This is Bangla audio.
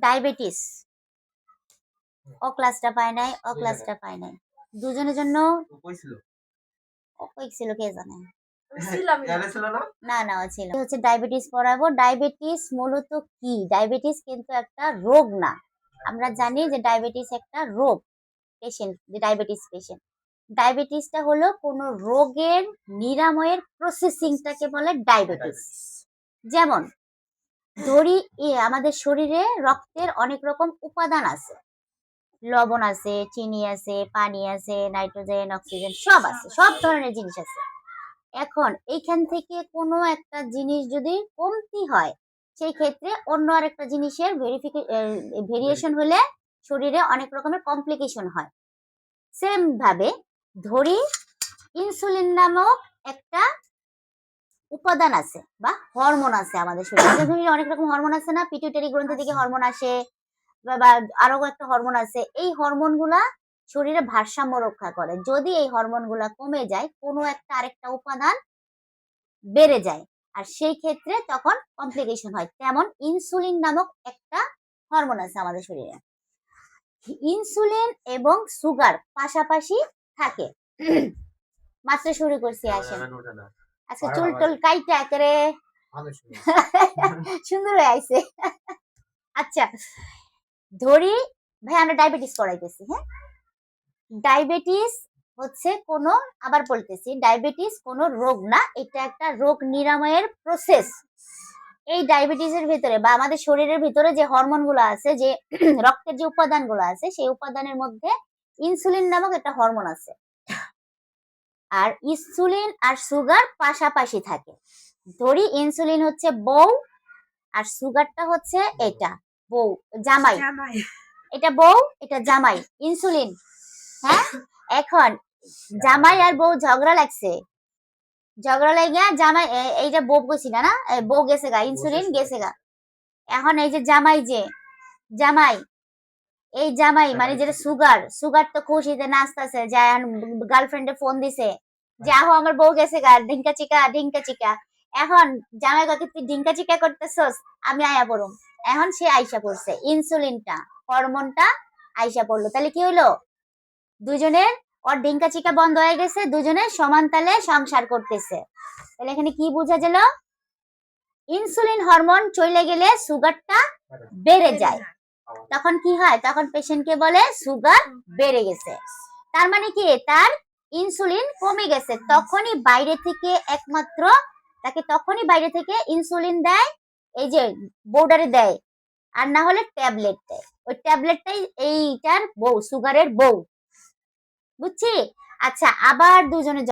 ডায়াবেটিস ও ক্লাসটা পায় নাই, দুজনের জন্য কই ছিল কে জানে। না ও ছিল হচ্ছে ডায়াবেটিস পড়াবো। ডায়াবেটিস মূলত কি? ডায়াবেটিস কিন্তু একটা রোগ না। আমরা জানি যে ডায়াবেটিস একটা রোগ। পেশেন্ট যে ডায়াবেটিস পেশেন্ট, ডায়াবেটিসটা হলো কোনো রোগের নিরাময়ের প্রসেসিংটাকে বলে ডায়াবেটিস। যেমন ধরি আমাদের শরীরে রক্তের অনেক রকম উপাদান আছে, লবণ আছে, চিনি আছে, পানি আছে, নাইট্রোজেন, অক্সিজেন সব আছে, সব ধরনের জিনিস আছে। এখন এইখান থেকে কোনো একটা জিনিস যদি কমতি হয়, সেই ক্ষেত্রে অন্য আরেকটা জিনিসের ভেরিয়েশন হলে শরীরে অনেক রকমের কমপ্লিকেশন হয়। সেম ভাবে ধরি ইনসুলিন নামক একটা উপাদান আছে বা হরমোন আছে আমাদের শরীরে। অনেক রকম হরমোন আছে না, পিটুইটারি গ্রন্থি থেকে হরমোন আসে বা আরো একটা হরমোন আছে। এই হরমোনগুলা শরীরে ভারসাম্য রক্ষা করে। যদি এই হরমোনগুলা কমে যায়, কোনো একটা আরেকটা উপাদান বেড়ে যায়, আর সেই ক্ষেত্রে তখন কমপ্লিকেশন হয়। তেমন ইনসুলিন নামক একটা হরমোন আছে আমাদের শরীরে। ইনসুলিন এবং সুগার পাশাপাশি থাকে। মাত্র শুরু করছি, আসেন আজকে চুল টুল কাইটা করে সুন্দর হয়ে আইছে। আচ্ছা ধরি ভাই আমরা ডায়াবেটিস করাইতেছি, হ্যাঁ, ডায়াবেটিস হচ্ছে কোনো, আবার বলতেছি, ডায়াবেটিস কোনো রোগ না, এটা একটা রোগ নিরাময়ের প্রসেস। এই ডায়াবেটিসের ভিতরে বা আমাদের শরীরের ভিতরে যে হরমোনগুলো আছে, যে রক্তের যে উপাদানগুলো আছে, সেই উপাদানের মধ্যে ইনসুলিন নামক একটা হরমোন আছে। আর ইনসুলিন আর সুগার পাশাপাশি থাকে। ধরি ইনসুলিন হচ্ছে বউ আর সুগারটা হচ্ছে এটা বউ, জামাই। এটা বউ, এটা জামাই, ইনসুলিন। হ্যাঁ, এখন জামাই আর বউ ঝগড়া লাগছে, ঝগড়া লাগিয়া জামাই এইটা বউ গেছি না, বউ গেছে গা, ইনসুলিন গেছে গা। এখন এই যে জামাই এই জামাই মানে যেটা সুগার তো খুশিতে নাচতেছে, যায় গার্লফ্রেন্ডে ফোন দিছে যে আহো আমার বউ গেছে গা, ঢিঙ্কা চিকা। এখন জামাই কাকে তুই ঢিঙ্কা চিকা করতেছস, আমি আয়া পড়ুম। এখন সে আইসা পড়ছে, ইনসুলিনটা হরমোনটা আইসা পড়লো। তাহলে কি হলো, দুজনের ওর ঢিঙ্কা চিকা বন্ধ হয়ে গেছে, দুজনে সমান তালে সংসার করতেছে। তাহলে এখানে কি বোঝা গেল, ইনসুলিন হরমোন চলে গেলে সুগারটা বেড়ে যায়। তখন কি হয়, তখন পেশেন্টকে বলে সুগার বেড়ে গেছে। তার মানে কি, তার ইনসুলিন কমে গেছে। তখনই বাইরে থেকে একমাত্র তাকে তখনই বাইরে থেকে ইনসুলিন দেয়, এই যে বউডারে দেয়, আর না হলে ট্যাবলেট দেয়। ওই ট্যাবলেটটাই এইটার বউ, সুগারের বউ, বুঝছি। আচ্ছা আবার দুজনে